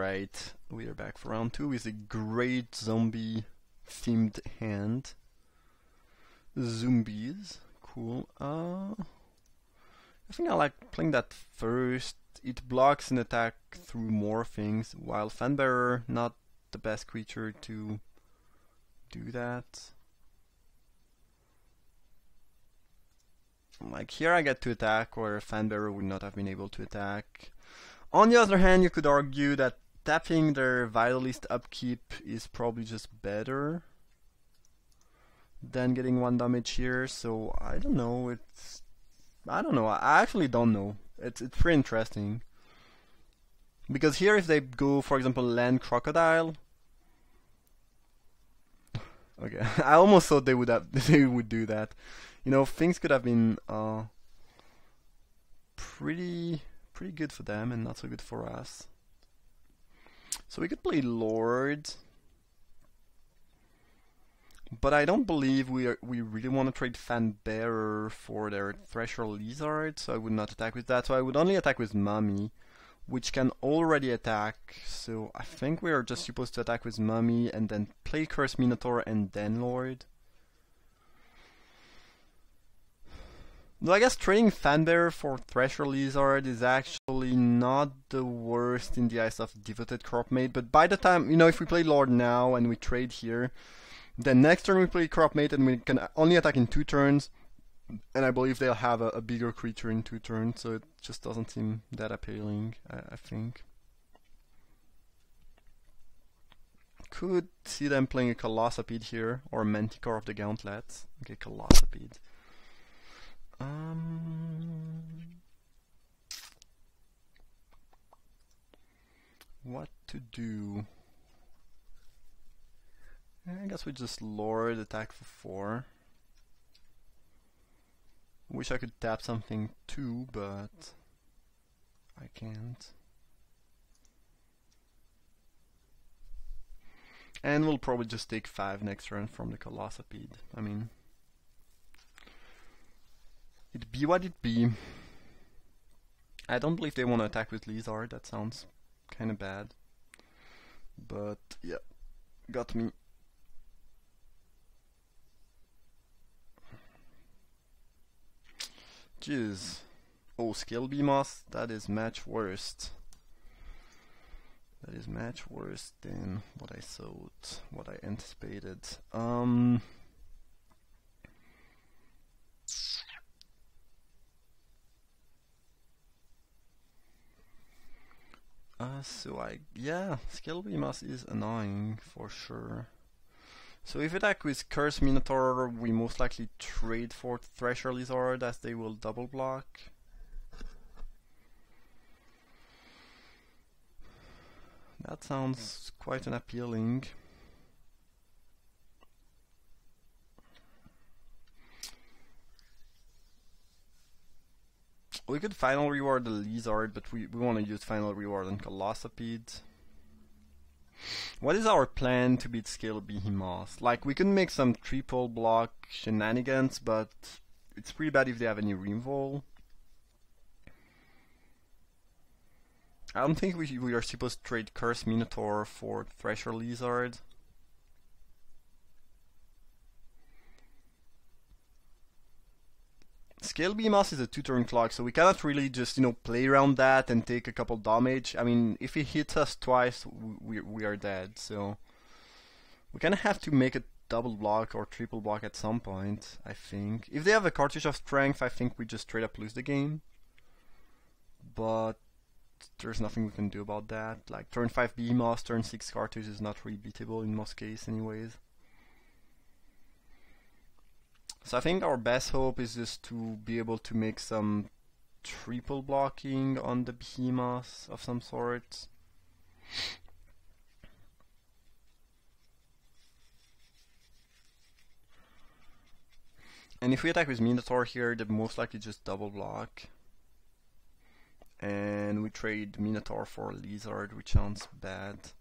Alright, we are back for round 2 with a great zombie themed hand. Zombies, cool. I think I like playing that first. It blocks an attack through more things, while Fanbearer, not the best creature to do that. Like here I get to attack where Fanbearer would not have been able to attack. On the other hand, you could argue that tapping their Vitalist upkeep is probably just better than getting 1 damage here, so I don't know, I actually don't know. It's pretty interesting. Because here if they go, for example, land Crocodile, okay, I almost thought they would do that. You know, things could have been pretty good for them and not so good for us. So we could play Lord, but I don't believe we really want to trade Fanbearer for their Thresher Lizard, so I would not attack with that. So I would only attack with Mummy, which can already attack. So I think we are just supposed to attack with Mummy and then play Curse Minotaur and then Lord. Though I guess trading Fanbearer for Thresher Lizard is actually not the worst in the eyes of Devoted Cropmate, but by the time, you know, if we play Lord now and we trade here, then next turn we play Cropmate and we can only attack in 2 turns, and I believe they'll have a bigger creature in 2 turns, so it just doesn't seem that appealing, I think. Could see them playing a Colossopede here, or Manticore of the Gauntlets. Okay, Colossopede. What to do? I guess we just Lord, attack for 4. Wish I could tap something too, but I can't. And we'll probably just take 5 next turn from the Colossopede. I mean, it be what it be. I don't believe they want to attack with Lizard, that sounds kinda bad. But yeah, got me. Jeez. Oh, Skill Beamos, that is much worst. That is much worse than what I thought, what I anticipated. Yeah, Skill Beamos is annoying for sure. So if we attack with Curse Minotaur, we most likely trade for Thresher Lizard as they will double block. That sounds quite appealing. We could final reward the Lizard, but we want to use final reward on Colossopede. What is our plan to beat Skill Behemoth? Like, we can make some triple block shenanigans, but it's pretty bad if they have any removal. I don't think we are supposed to trade Curse Minotaur for Thresher Lizard. Scale Behemoth is a 2-turn clock, so we cannot really just, you know, play around that and take a couple damage. I mean, if he hits us twice, we are dead, so we kind of have to make a double block or triple block at some point, I think. If they have a Cartouche of Strength, I think we just straight up lose the game. But there's nothing we can do about that. Like, turn 5 Behemoth, turn 6 Cartouche is not really beatable in most cases anyways. So I think our best hope is just to be able to make some triple blocking on the Behemoth of some sort. And if we attack with Minotaur here, they most likely just double block. And we trade Minotaur for Lizard, which sounds bad.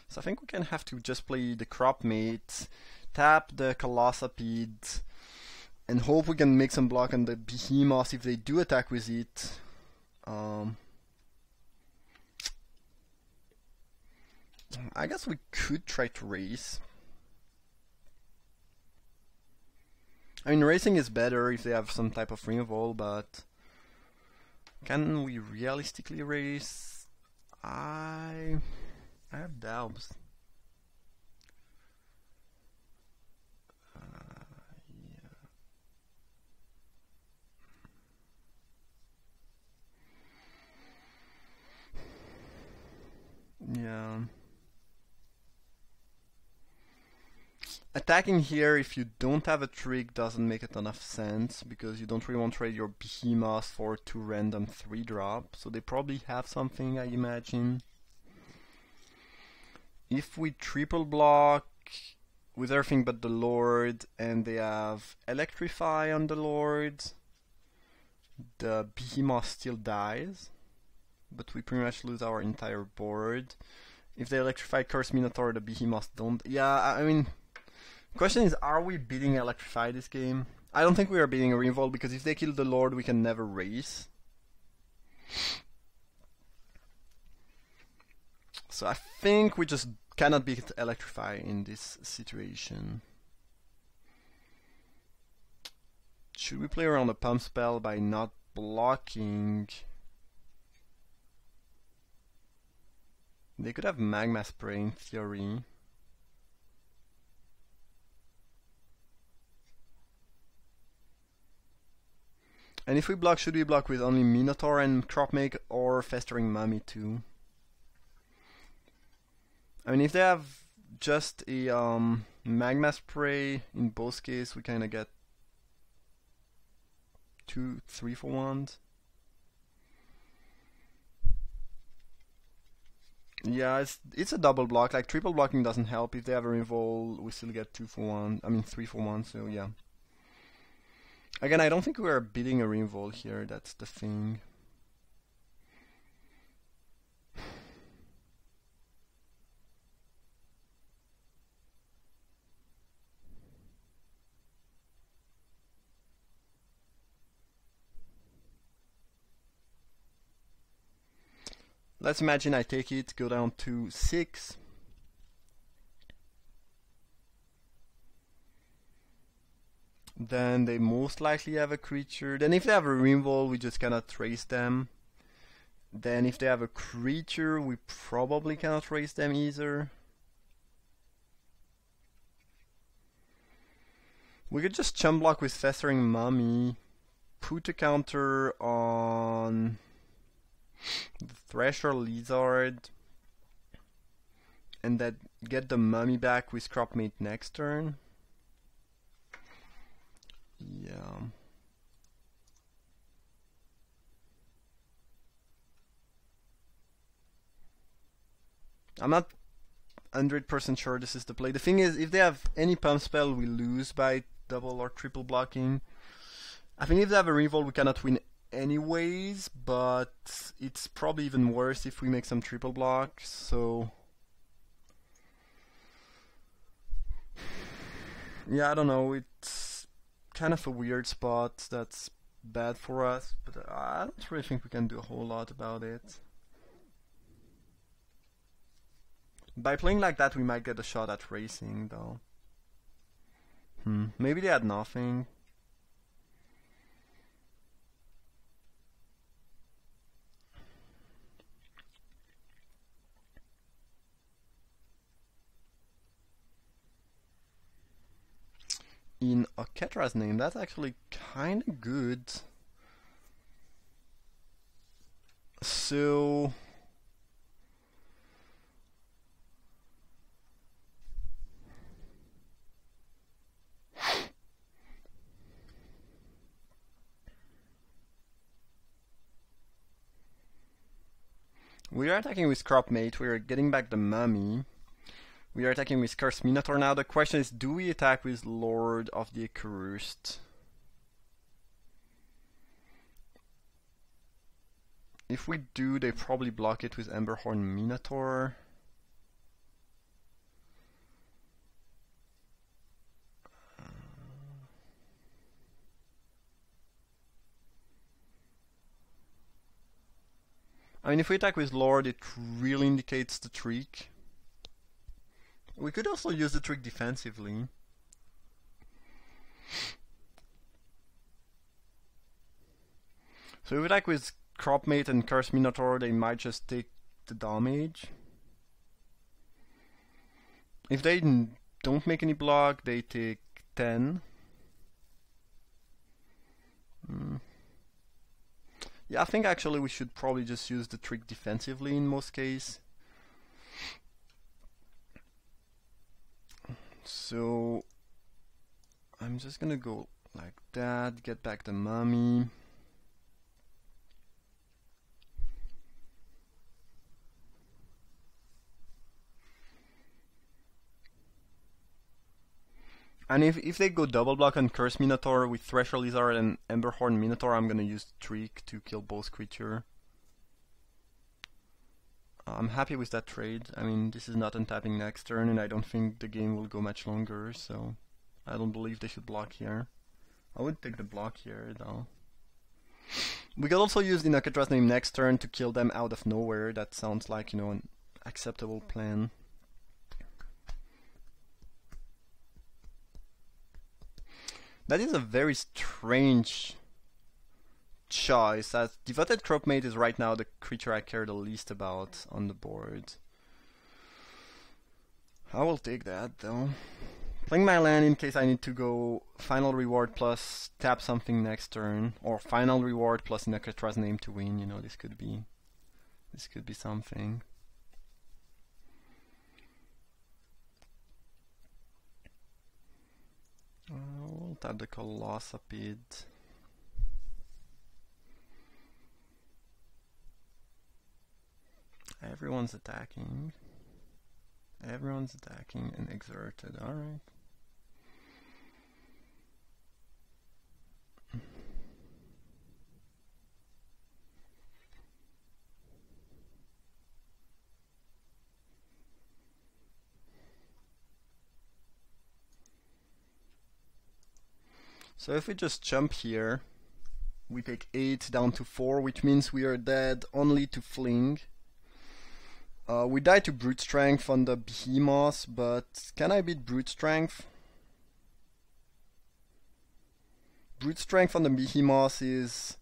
So I think we can have to just play the Cropmate, tap the Colossopede, and hope we can make some block on the Behemoth if they do attack with it. I guess we could try to race. I mean, racing is better if they have some type of removal, but can we realistically race? I have doubts. Yeah. Attacking here if you don't have a trick doesn't make a ton of sense because you don't really want to trade your behemoth for 2 random 3-drop, so they probably have something, I imagine. If we triple block with everything but the Lord and they have Electrify on the Lord, the behemoth still dies, but we pretty much lose our entire board. If they electrify Curse Minotaur, the behemoths don't. Yeah, I mean, question is, are we beating Electrify this game? I don't think we are beating a Revolt because if they kill the Lord, we can never race. So I think we just cannot beat Electrify in this situation. Should we play around a pump spell by not blocking? They could have Magma Spray in theory. And if we block, should we block with only Minotaur and Cropmake or Festering Mummy too? I mean, if they have just a Magma Spray, in both cases we kinda get 2, 3 for 1. Yeah, it's a double block. Like, triple blocking doesn't help. If they have a revolt, we still get 2 for 1. I mean 3 for 1, so yeah. Again, I don't think we are beating a revolt here, that's the thing. Let's imagine I take it, go down to 6. Then they most likely have a creature. Then if they have a removal, we just cannot trace them. Then if they have a creature, we probably cannot trace them either. We could just chump block with Festering Mummy, put a counter on the Thresher Lizard, and then get the Mummy back with Cropmate next turn. Yeah. I'm not 100% sure this is the play. The thing is, if they have any pump spell, we lose by double or triple blocking. I think if they have a revolt, we cannot win anyways, but it's probably even worse if we make some triple blocks, so... Yeah, I don't know, it's kind of a weird spot that's bad for us, but I don't really think we can do a whole lot about it. By playing like that, we might get a shot at racing, though. Maybe they had nothing. In Oketra's name, that's actually kinda good. So... we are attacking with Cropmate, we are getting back the Mummy. We are attacking with Curse Minotaur now. The question is, do we attack with Lord of the Accursed? If we do, they probably block it with Emberhorn Minotaur. I mean, if we attack with Lord, it really indicates the trick. We could also use the trick defensively. So if like with Cropmate and Curse Minotaur, they might just take the damage. If they don't make any block, they take 10. Yeah, I think actually we should probably just use the trick defensively in most cases. So I'm just gonna go like that, get back the mummy. And if they go double block on Curse Minotaur with Threshold Lizard and Emberhorn Minotaur, I'm gonna use Trick to kill both creature. I'm happy with that trade. I mean, this is not untapping next turn, and I don't think the game will go much longer, so I don't believe they should block here. I would take the block here, though. We could also use the Nakatra's name next turn to kill them out of nowhere. That sounds like, you know, an acceptable plan. That is a very strange choice, as Devoted Cropmate is right now the creature I care the least about on the board. I will take that though. Playing my land in case I need to go Final Reward plus tap something next turn, or Final Reward plus Nakatra's name to win, you know, this could be something. We'll tap the Colossapid. Everyone's attacking. Everyone's attacking and exerted. Alright. So if we just jump here, we take 8 down to 4, which means we are dead only to Fling. We die to Brute Strength on the Behemoth, but can I beat Brute Strength? Brute Strength on the Behemoth is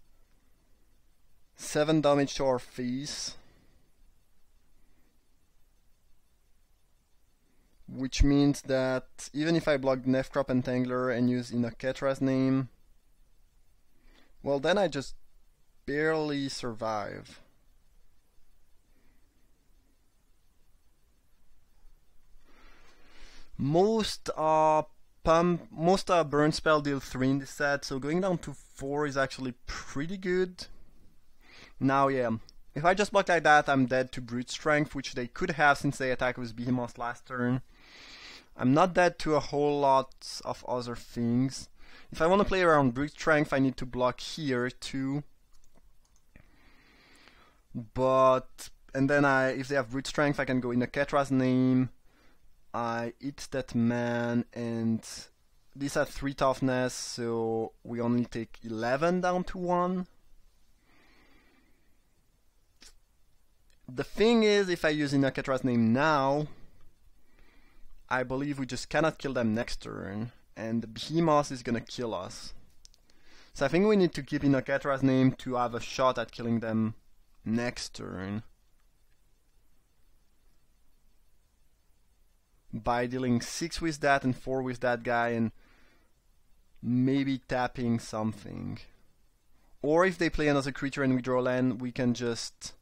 7 damage to our face, which means that even if I block Nefcrop Entangler and use Inoketra's name, well, then I just barely survive. Most burn spell deal 3 in this set, so going down to 4 is actually pretty good. Now, yeah, if I just block like that, I'm dead to Brute Strength, which they could have since they attacked with Behemoth last turn. I'm not dead to a whole lot of other things. If I want to play around Brute Strength, I need to block here too. But, and then if they have Brute Strength, I can go in Ketra's name. I eat that man, and these are 3 toughness, so we only take 11 down to 1. The thing is, if I use Inoketra's name now, I believe we just cannot kill them next turn, and the Behemoth is gonna kill us. So I think we need to keep Inoketra's name to have a shot at killing them next turn, by dealing 6 with that and 4 with that guy and maybe tapping something. Or if they play another creature and we draw land, we can just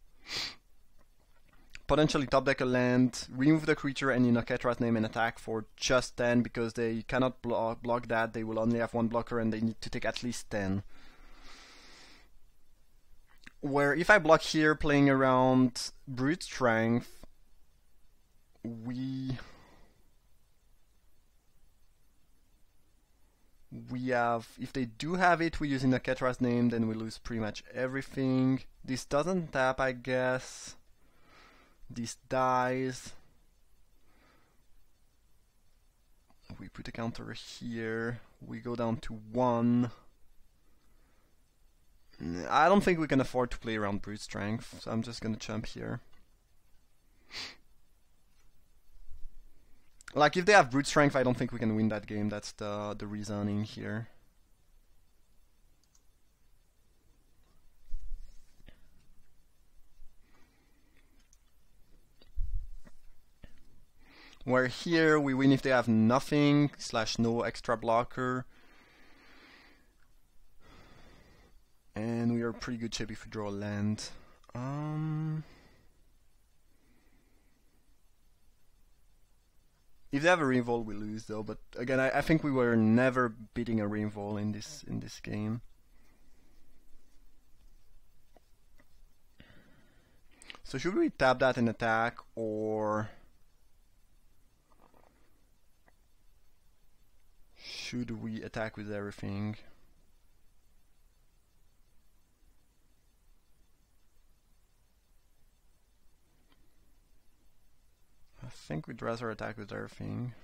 potentially top deck a land, remove the creature and Inoketra's name and attack for just 10, because they cannot block that, they will only have 1 blocker and they need to take at least 10. Where if I block here playing around Brute Strength, we have, if they do have it, we use Inoketra's name, then we lose pretty much everything. This doesn't tap, I guess. This dies. We put a counter here. We go down to 1. I don't think we can afford to play around Brute Strength, so I'm just gonna jump here. Like, if they have brute strength, I don't think we can win that game. That's the reasoning here. Where here we win if they have nothing / no extra blocker. And we are pretty good shape if we draw a land. If they have a reinvol, we lose though. But again, I think we were never beating a reinvol in this game. So should we tap that and attack, or should we attack with everything? I think we'd rather attack with everything.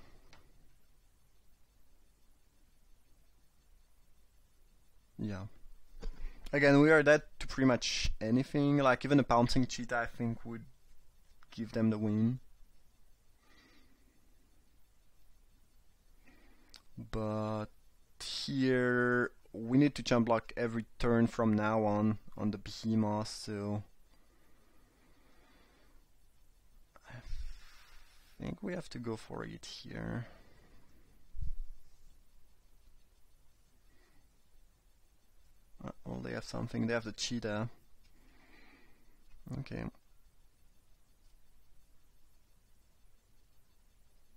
Yeah. Again, we are dead to pretty much anything. Like, even a pouncing cheetah, I think, would give them the win. But here we need to jump block every turn from now on the behemoth, so I think we have to go for it here. Well, they have something. They have the cheetah. Okay.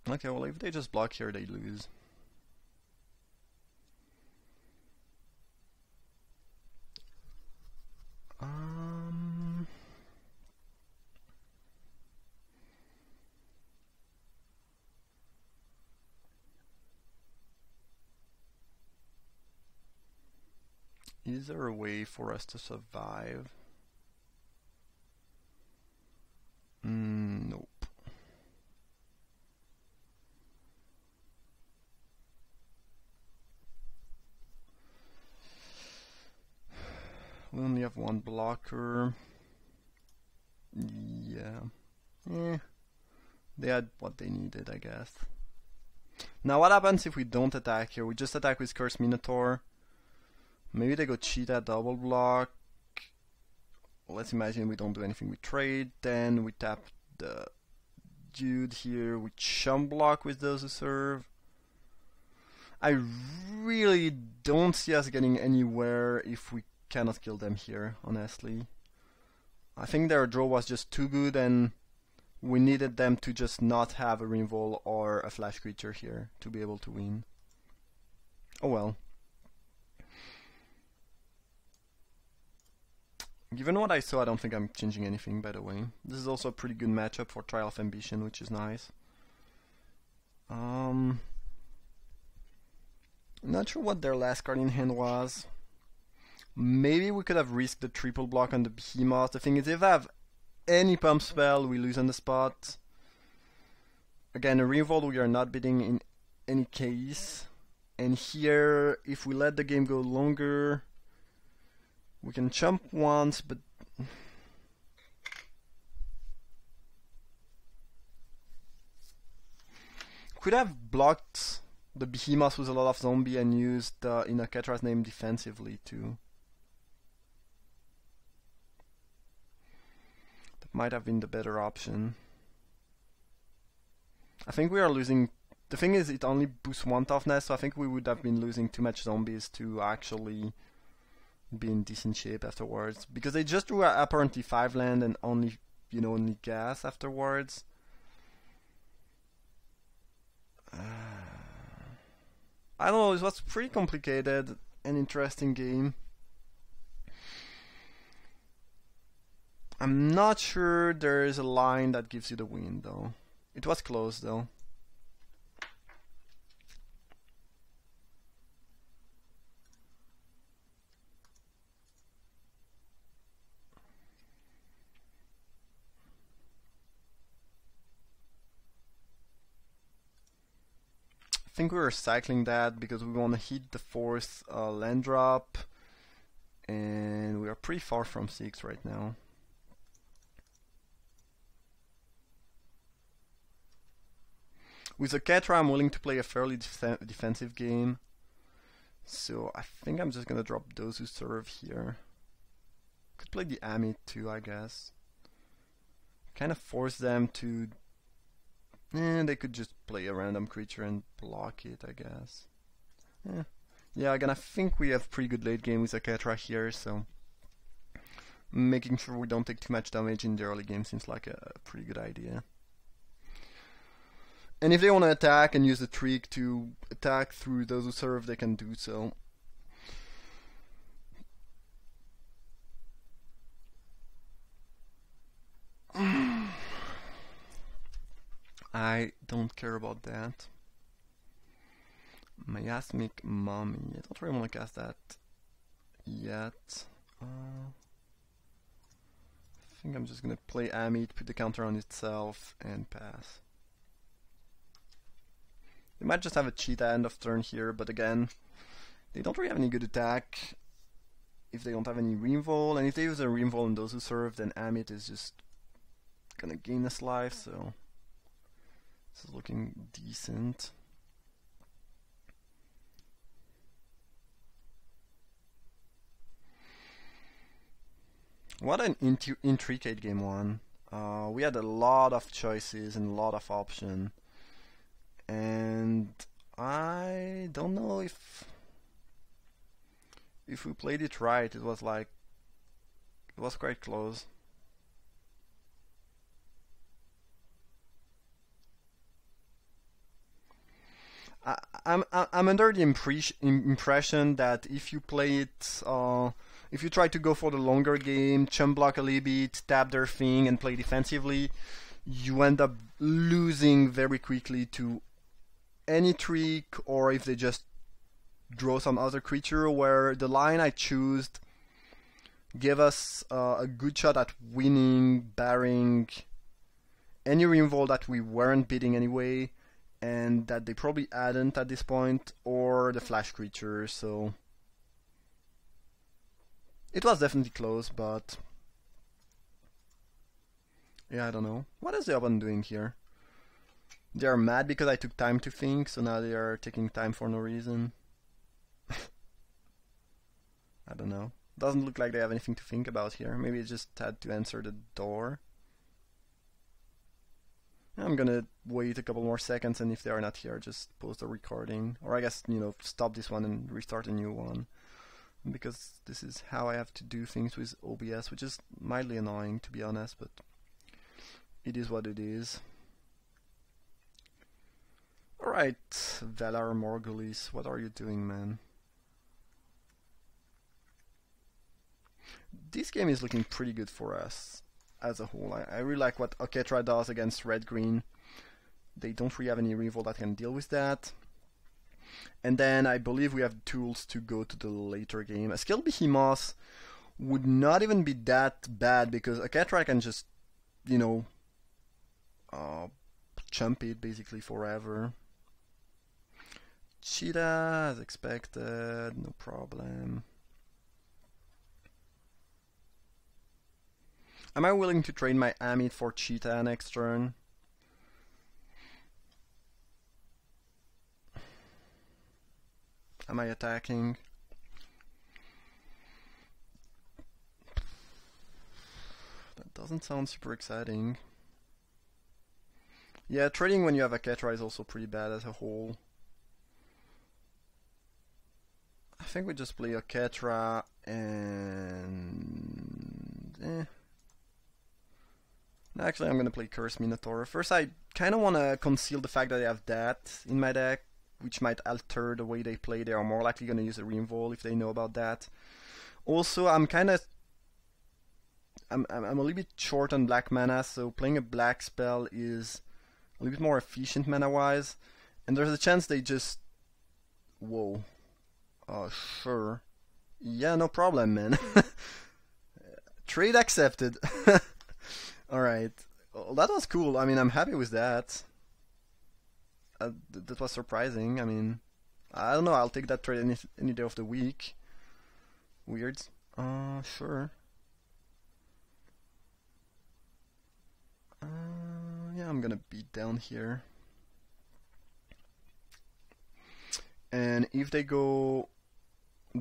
Okay, well, if they just block here, they lose. Is there a way for us to survive? Nope. We only have one blocker. Yeah. They had what they needed, I guess. Now what happens if we don't attack here? We just attack with Curse Minotaur. Maybe they go cheetah double block. Let's imagine we don't do anything with trade. Then we tap the dude here. We chump block with those who serve. I really don't see us getting anywhere if we cannot kill them here, honestly. I think their draw was just too good and we needed them to just not have a reinvol or a flash creature here to be able to win. Oh well. Given what I saw, I don't think I'm changing anything, by the way. This is also a pretty good matchup for Trial of Ambition, which is nice. Not sure what their last card in hand was. Maybe we could have risked the triple block on the Behemoth. The thing is, if I have any pump spell, we lose on the spot. Again, a reinvol we are not bidding in any case. And here, if we let the game go longer, we can jump once, but could have blocked the Behemoth with a lot of zombie and used the Innoketra's name defensively too. That might have been the better option. I think we are losing. The thing is, it only boosts one toughness, so I think we would have been losing too much zombies to actually be in decent shape afterwards, because they just drew apparently 5 land and only, only gas afterwards. I don't know, it was pretty complicated and interesting game. I'm not sure there is a line that gives you the win though. It was close though. I think we were cycling that because we want to hit the 4th land drop, and we are pretty far from 6 right now. With the Ketra, I'm willing to play a fairly defensive game. So I think I'm just gonna drop those who serve here. Could play the Amit too, I guess. Kind of force them to... they could just play a random creature and block it, I guess. Yeah, again, I think we have pretty good late game with the Ketra here, so... making sure we don't take too much damage in the early game seems like a pretty good idea. And if they want to attack and use the trick to attack through those who serve, they can do so. I don't care about that. Miasmic Mummy. I don't really want to cast that yet. I think I'm just gonna play Amit, put the counter on itself, and pass. They might just have a cheetah end of turn here, but again, they don't really have any good attack if they don't have any Reinvol, and if they use a Reinvol on those who serve, then Amit is just gonna gain this life, so this is looking decent. What an intricate game one. We had a lot of choices and a lot of options. And I don't know if we played it right. It was quite close. I'm under the impression that if you play it, if you try to go for the longer game, chump block a little bit, tap their thing, and play defensively, you end up losing very quickly to any trick, or if they just draw some other creature, where the line I chose gave us a good shot at winning, barring any Reinvol that we weren't beating anyway, and that they probably hadn't at this point, or the flash creature, so it was definitely close, but yeah, I don't know. What is the opponent doing here? They are mad because I took time to think, so now they are taking time for no reason. I don't know. Doesn't look like they have anything to think about here. Maybe it just had to answer the door. I'm gonna wait a couple more seconds, and if they are not here, just pause the recording. Or I guess, stop this one and restart a new one. Because this is how I have to do things with OBS, which is mildly annoying, to be honest, but it is what it is. Alright, Valar Morghulis, what are you doing, man? This game is looking pretty good for us as a whole. I really like what Oketra does against red-green. They don't really have any Reinvol that can deal with that. And then I believe we have tools to go to the later game. A Skilled Behemoth would not even be that bad, because Oketra can just, chump it basically forever. Cheetah, as expected, no problem. Am I willing to trade my Amit for Cheetah next turn? Am I attacking? That doesn't sound super exciting. Yeah, trading when you have a Ketra is also pretty bad as a whole. I think we just play a Ketra and... Actually, I'm gonna play Curse Minotaur. First, I kind of want to conceal the fact that I have that in my deck, which might alter the way they play. They are more likely gonna use a Reinvol if they know about that. Also, I'm a little bit short on black mana, so playing a black spell is a little bit more efficient mana-wise. And there's a chance they just... Whoa. Sure. Yeah, no problem, man. Trade accepted. Alright. Well, that was cool. I mean, I'm happy with that. That was surprising. I mean, I don't know. I'll take that trade any day of the week. Weird. Sure. Yeah, I'm gonna beat down here. And if they go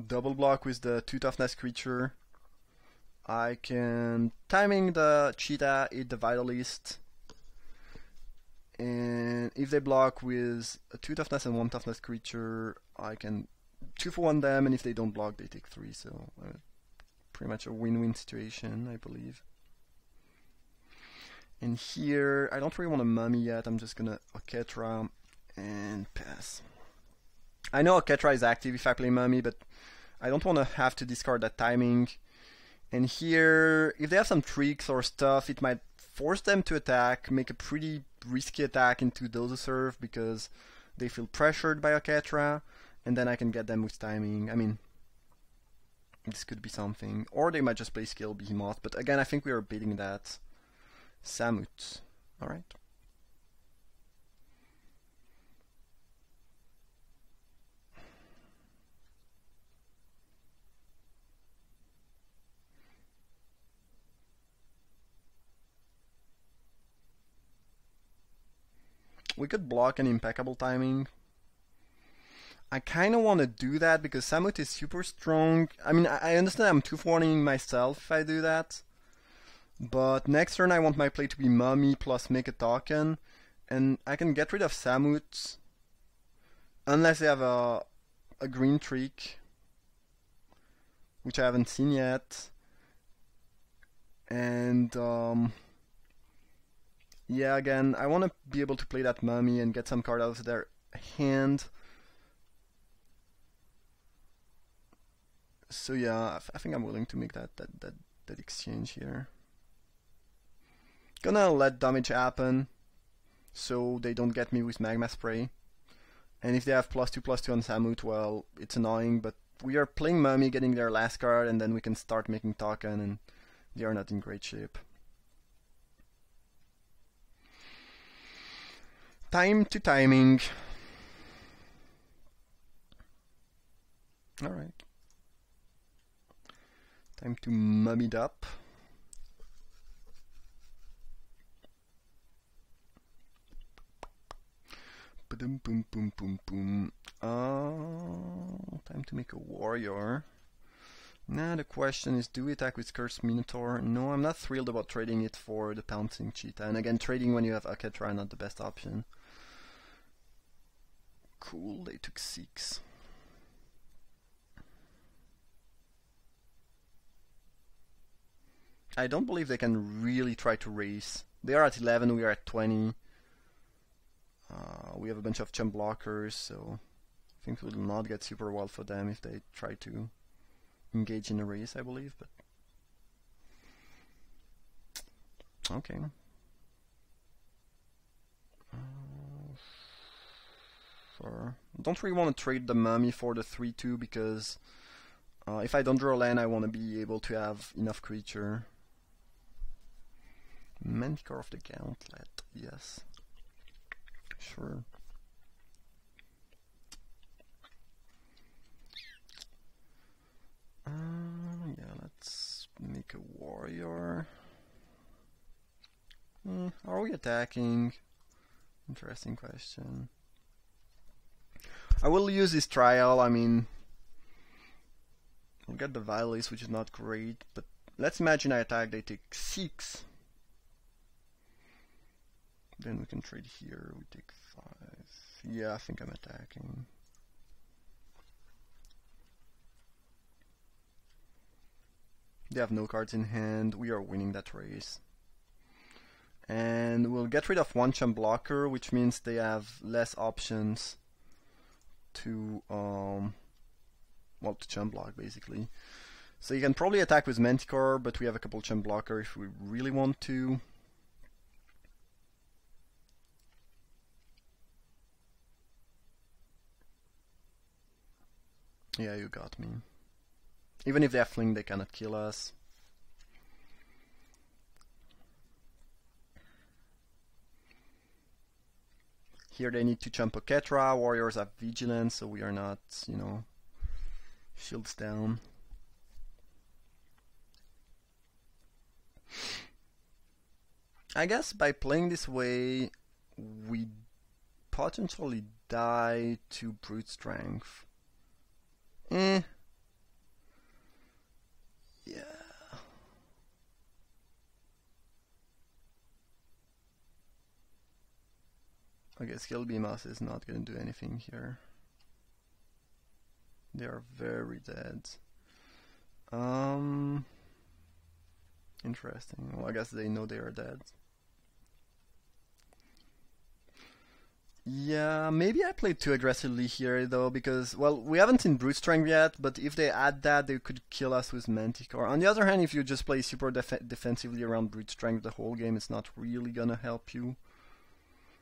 double block with the 2 toughness creature, I can timing the cheetah, hit the vitalist. And if they block with a 2 toughness and 1 toughness creature, I can 2 for 1 them, and if they don't block, they take 3. So pretty much a win-win situation, I believe. And here, I don't really want a mummy yet. I'm just gonna Amonkhet and pass. I know Amonkhet is active if I play mummy, but I don't want to have to discard that timing. And here, if they have some tricks or stuff, it might force them to attack, make a pretty risky attack into Dozoserve because they feel pressured by Amonkhet, and then I can get them with timing. I mean, this could be something. Or they might just play Scale Behemoth, but again, I think we are beating that. Samut. Alright. We could block an impeccable timing. I kind of want to do that because Samut is super strong. I mean, I understand I'm 2-for-1ing myself if I do that. But next turn I want my play to be Mummy plus make a token. And I can get rid of Samut. Unless they have a green trick. Which I haven't seen yet. And yeah, again, I want to be able to play that Mummy and get some card out of their hand. So yeah, I think I'm willing to make that exchange here. Gonna let damage happen, so they don't get me with Magma Spray. And if they have +2/+2 on Samut, well, it's annoying, but we are playing Mummy, getting their last card, and then we can start making token, and they are not in great shape. Time to timing. Alright. Time to mummy it up. Boom, boom, boom, boom, boom. Time to make a warrior. Now the question is, do we attack with Cursed Minotaur? No, I'm not thrilled about trading it for the Pouncing Cheetah. And again, trading when you have Amonkhet not the best option. Cool, they took 6. I don't believe they can really try to race. They are at 11, we are at 20. We have a bunch of chump blockers, so I think it will not get super well for them if they try to engage in a race, I believe. But okay. Don't really want to trade the mummy for the 3/2 because if I don't draw land, I want to be able to have enough creature. Manticore of the Gauntlet, yes. Sure. Yeah, let's make a warrior. Are we attacking? Interesting question. I will use this trial. I mean, we'll get the Vitalist, which is not great, but let's imagine I attack, they take 6. Then we can trade here, we take 5. Yeah, I think I'm attacking. They have no cards in hand, we are winning that race. And we'll get rid of one chump blocker, which means they have less options to well, to chump block basically. So you can probably attack with Manticore, but we have a couple chump blocker if we really want to. Yeah, you got me. Even if they have Fling, they cannot kill us. Here they need to jump Amonkhet. Warriors have Vigilance, so we are not, you know, shields down. I guess by playing this way, we potentially die to brute strength. Yeah. Okay, skill BMOS is not gonna do anything here. They are very dead. Interesting. Well, I guess they know they are dead. Yeah, maybe I played too aggressively here though, because, well, we haven't seen Brute Strength yet, but if they add that, they could kill us with Manticore. On the other hand, if you just play super defensively around Brute Strength the whole game, it's not really gonna help you.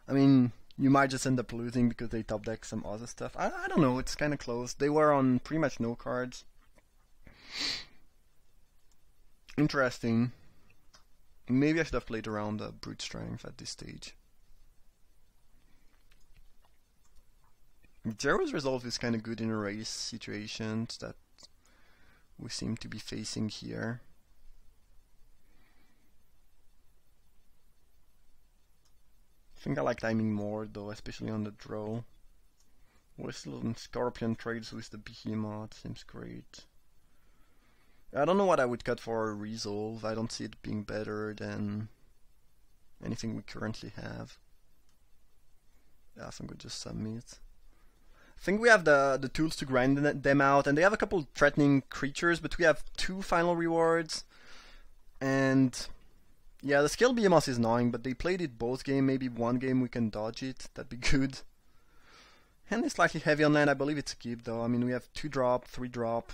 I mean, you might just end up losing because they top deck some other stuff. I don't know, it's kind of close. They were on pretty much no cards. Interesting. Maybe I should have played around Brute Strength at this stage. Zero's Resolve is kind of good in a race situations that we seem to be facing here. I think I like timing more though, especially on the draw. Whistle and Scorpion trades with the Behemoth, seems great. I don't know what I would cut for a Resolve. I don't see it being better than anything we currently have. Yeah, I think we'll just submit. I think we have the tools to grind them out, and they have a couple threatening creatures, but we have 2 final rewards. And yeah, the skill BMOS is annoying, but they played it both game. Maybe one game we can dodge it. That'd be good. Hand is slightly heavy on land. I believe it's a keep though. I mean, we have 2 drop, 3 drop.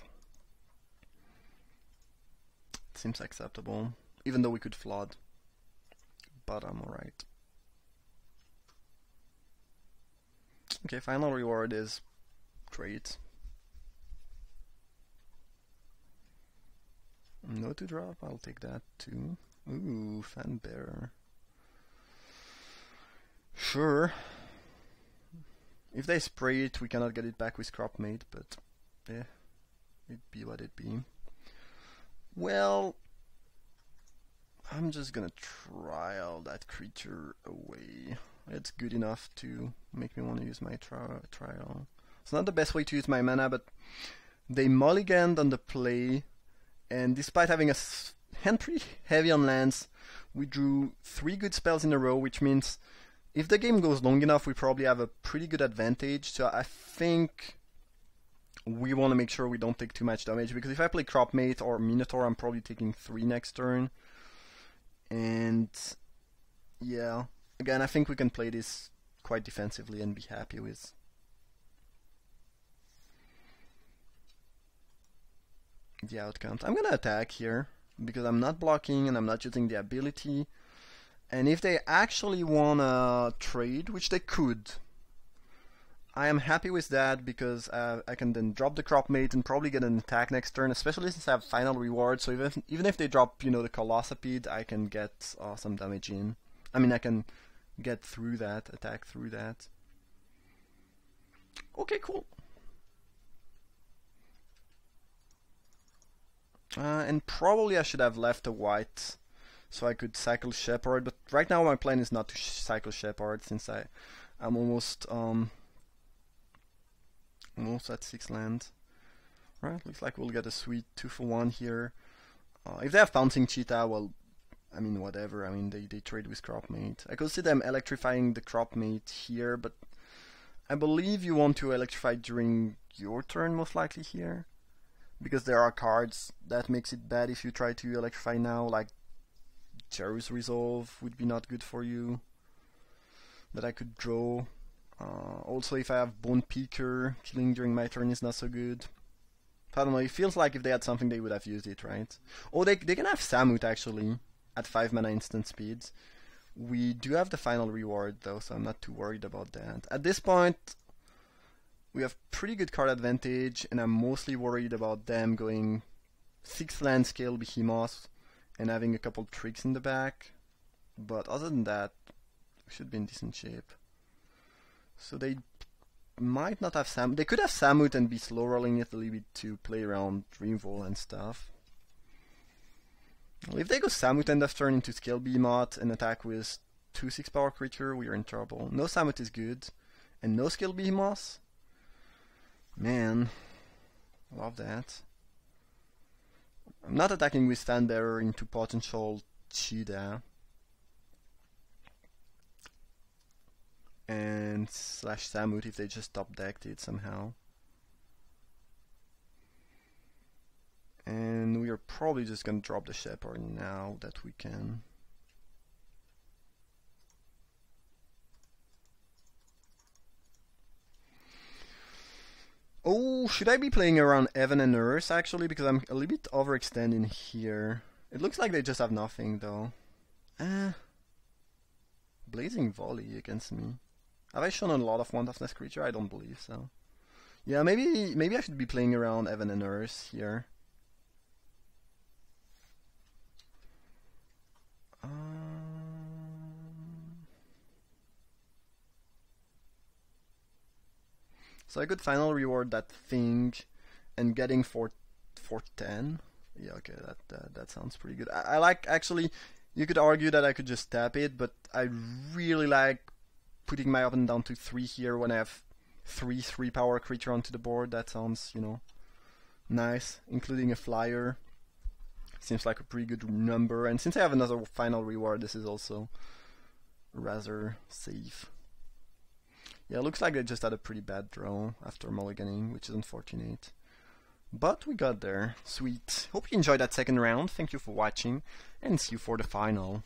Seems acceptable, even though we could flood. But I'm alright. Okay, final reward is great. No to drop, I'll take that too. Ooh, Fan Bearer. Sure. If they spray it, we cannot get it back with Crop Mate, but yeah, it'd be what it be. Well, I'm just gonna trial that creature away. It's good enough to make me want to use my trial. It's not the best way to use my mana, but they mulliganed on the play, and despite having a hand pretty heavy on lands, we drew 3 good spells in a row, which means if the game goes long enough, we probably have a pretty good advantage. So I think we want to make sure we don't take too much damage, because if I play Crop Mate or Minotaur, I'm probably taking 3 next turn. And yeah, again, I think we can play this quite defensively and be happy with. The outcomes. I'm gonna attack here because I'm not blocking and I'm not using the ability. And if they actually wanna trade, which they could, I am happy with that because I can then drop the Crop Mate and probably get an attack next turn, especially since I have final reward. So even if they drop, you know, the Colossopede, I can get some damage in. I mean, I can get through that, attack through that. Okay, cool. And probably I should have left a white so I could cycle Shepherd, but right now my plan is not to cycle Shepherd since I'm almost at 6 land. Right, looks like we'll get a sweet 2-for-1 here. If they have Pouncing Cheetah, well, I mean, whatever. I mean, they trade with Crop Mate. I could see them electrifying the Crop Mate here, but I believe you want to electrify during your turn, most likely here. Because there are cards that makes it bad if you try to electrify now, like Zero's Resolve would be not good for you. That I could draw. Also, if I have Bone Peaker, killing during my turn is not so good. I don't know, it feels like if they had something they would have used it, right? Oh, they can have Samut actually, at 5 mana instant speeds. We do have the final reward though, so I'm not too worried about that. At this point, we have pretty good card advantage, and I'm mostly worried about them going 6 land scale Behemoth and having a couple tricks in the back. But other than that, we should be in decent shape. So they might not have Samut. They could have Samut and be slow rolling it a little bit to play around Dreamfall and stuff. Well, if they go Samut end of turn into Scale Behemoth and attack with 2/6 power creature, we are in trouble. No Samut is good. And no skill Behemoth? Man, love that. I'm not attacking with Standbearer into potential Cheetah. And slash Samut if they just top decked it somehow. And we are probably just gonna drop the Shepherd now that we can. Oh, should I be playing around Heaven and Earth actually? Because I'm a little bit overextending here. It looks like they just have nothing though. Blazing Volley against me. Have I shown a lot of one-toughness creature? I don't believe so. Yeah, maybe I should be playing around Heaven and Earth here. So I could final reward that thing and getting for 10. Yeah, okay, that sounds pretty good. I like, actually, you could argue that I could just tap it, but I really like putting my opponent down to 3 here when I have 3 power creature onto the board. That sounds, you know, nice, including a flyer. Seems like a pretty good number, and since I have another final reward, this is also rather safe. Yeah, looks like they just had a pretty bad draw after mulliganing, which is unfortunate. But we got there. Sweet. Hope you enjoyed that second round. Thank you for watching, and see you for the final.